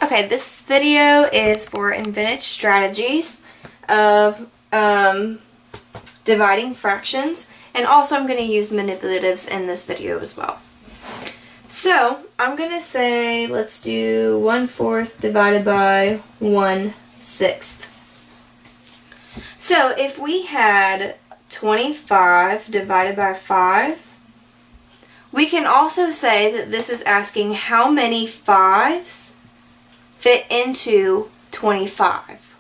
Okay, this video is for invented strategies of dividing fractions, and also I'm going to use manipulatives in this video as well. So I'm going to say let's do 1/4 divided by 1/6. So if we had 25 divided by 5, we can also say that this is asking how many 5s fit into 25.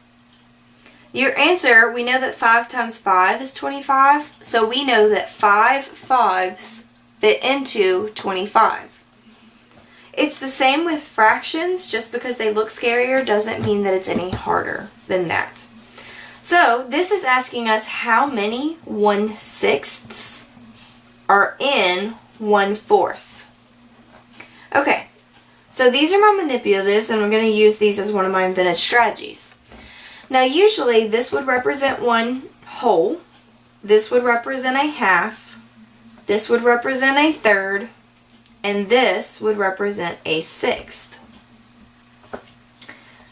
Your answer, we know that 5 times 5 is 25, so we know that 5 5s fit into 25. It's the same with fractions. Just because they look scarier doesn't mean that it's any harder than that. So this is asking us how many 1/6 are in 1/4. Okay, so these are my manipulatives, and I'm going to use these as one of my invented strategies. Now usually this would represent one whole, this would represent a half, this would represent a third, and this would represent a sixth.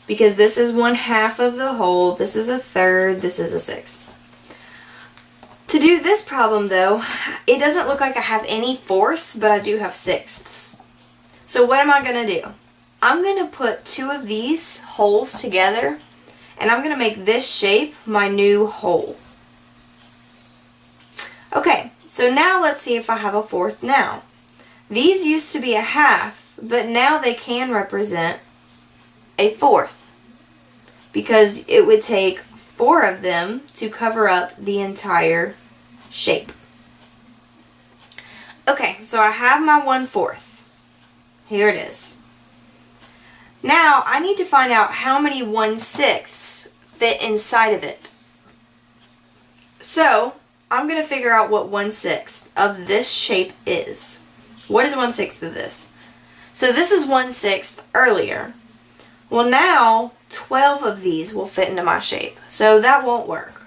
Because this is 1/2 of the whole, this is a third, this is a sixth. To do this problem though, it doesn't look like I have any fourths, but I do have sixths. So what am I going to do? I'm going to put two of these wholes together, and I'm going to make this shape my new whole. Okay, so now let's see if I have a fourth now. These used to be a half, but now they can represent a fourth, because it would take 4 of them to cover up the entire shape. Okay, so I have my 1/4. Here it is. Now I need to find out how many 1/6 fit inside of it. So I'm going to figure out what 1/6 of this shape is. What is 1/6 of this? So this is 1/6 earlier. Well, now 12 of these will fit into my shape, so that won't work.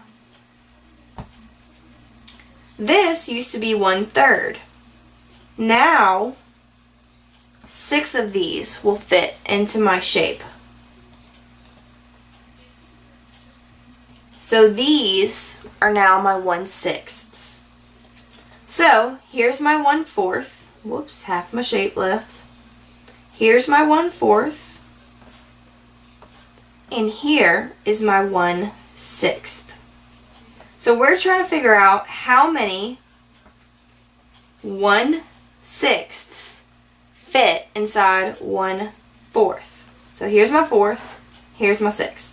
This used to be 1/3. Now 6 of these will fit into my shape. So these are now my 1/6. So here's my 1/4. Whoops, half my shape left. Here's my 1/4. And here is my 1/6. So we're trying to figure out how many 1/6 fit inside 1/4. So here's my 4th, here's my 6th.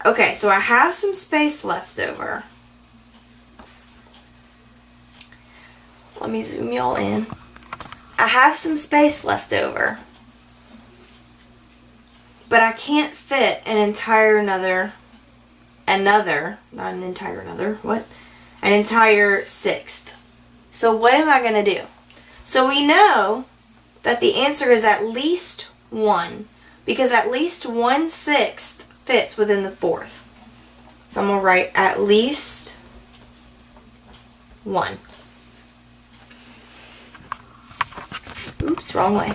Okay, so I have some space left over. Let me zoom y'all in. I have some space left over, but I can't fit an entire an entire 6th. So what am I going to do? So we know that the answer is at least 1, because at least 1/6 fits within the 4th. So I'm going to write at least 1. Oops, wrong way.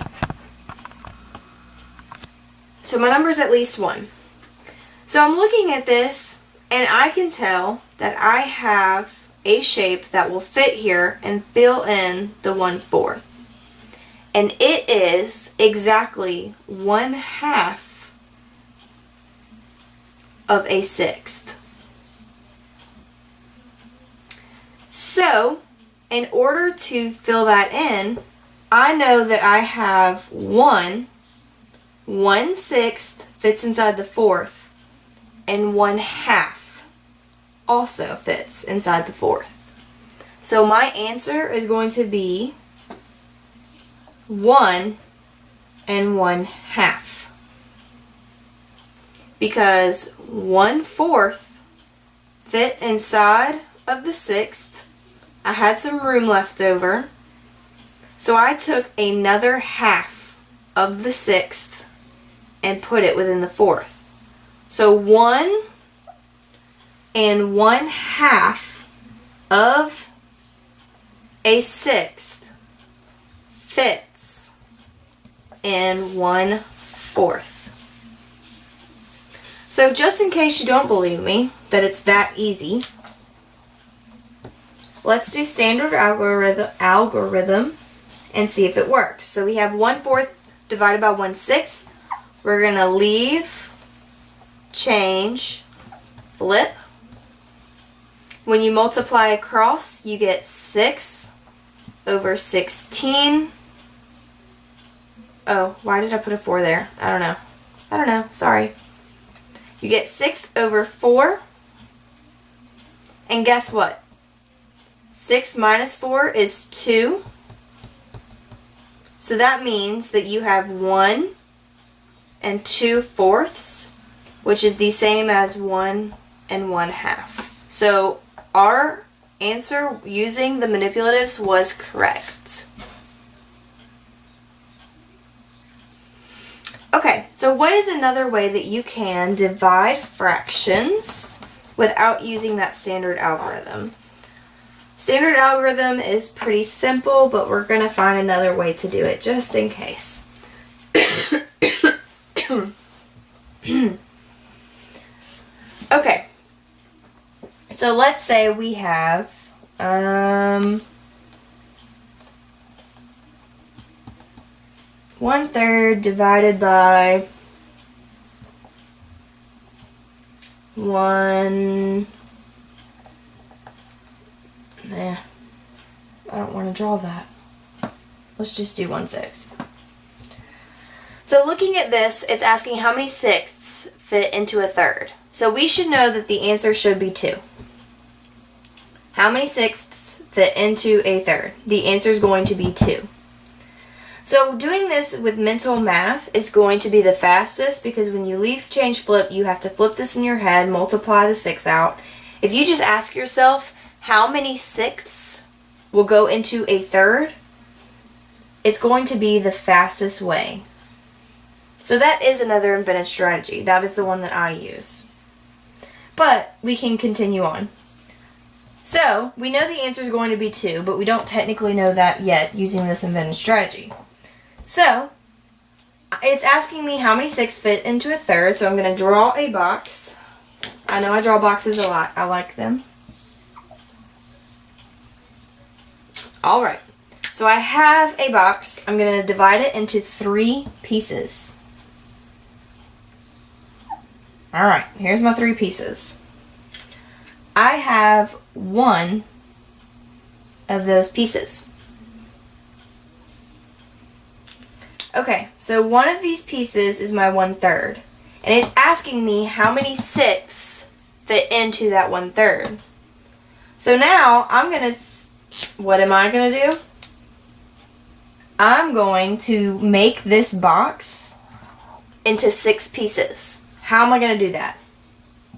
So my number is at least 1. So I'm looking at this, and I can tell that I have a shape that will fit here and fill in the 1/4. And it is exactly 1/2 of a 6th. So in order to fill that in, I know that I have 1/6 fits inside the 4th, and 1/2 also fits inside the 4th. So my answer is going to be 1 and 1/2. Because 1/4 fit inside of the 6th. I had some room left over, so I took another half of the 6th and put it within the 4th. So 1 and 1/2 of a 6th fits in 1/4. 1/4. So just in case you don't believe me that it's that easy, let's do standard algorithm and see if it works. So we have 1/4 divided by 1/6. We're going to leave, change, flip. When you multiply across, you get 6/16. Oh, why did I put a 4 there? I don't know. Sorry. You get 6/4. And guess what? 6 minus 4 is 2. So that means that you have 1 2/4, which is the same as 1 1/2. So our answer using the manipulatives was correct. Okay, so what is another way that you can divide fractions without using that standard algorithm? Standard algorithm is pretty simple, but we're going to find another way to do it just in case. Okay, so let's say we have 1/3 divided by 1. I don't want to draw that. Let's just do 1/6. So looking at this, it's asking how many sixths fit into a third. So we should know that the answer should be 2. How many sixths fit into a third? The answer is going to be 2. So doing this with mental math is going to be the fastest, because when you leave, change, flip, you have to flip this in your head, multiply the 6 out. If you just ask yourself how many sixths will go into a third, it's going to be the fastest way. So that is another invented strategy. That is the one that I use. But we can continue on. So we know the answer is going to be 2, but we don't technically know that yet using this invented strategy. So it's asking me how many 6 fit into a third, so I'm going to draw a box. I know I draw boxes a lot. I like them. Alright, so I have a box. I'm going to divide it into 3 pieces. Alright, here's my 3 pieces. I have 1 of those pieces. Okay, so one of these pieces is my 1/3. And it's asking me how many sixths fit into that 1/3. So now I'm going to, what am I going to do? I'm going to make this box into 6 pieces. How am I going to do that?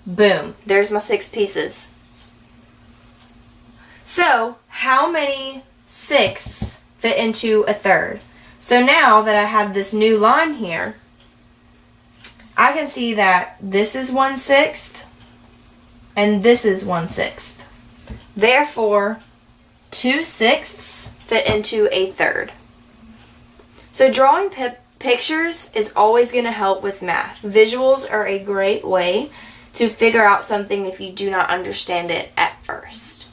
Boom, there's my 6 pieces. So, how many sixths fit into a third? So now that I have this new line here, I can see that this is 1/6 and this is 1/6. Therefore, 2 sixths fit into a third. So drawing pictures is always going to help with math. Visuals are a great way to figure out something if you do not understand it at first.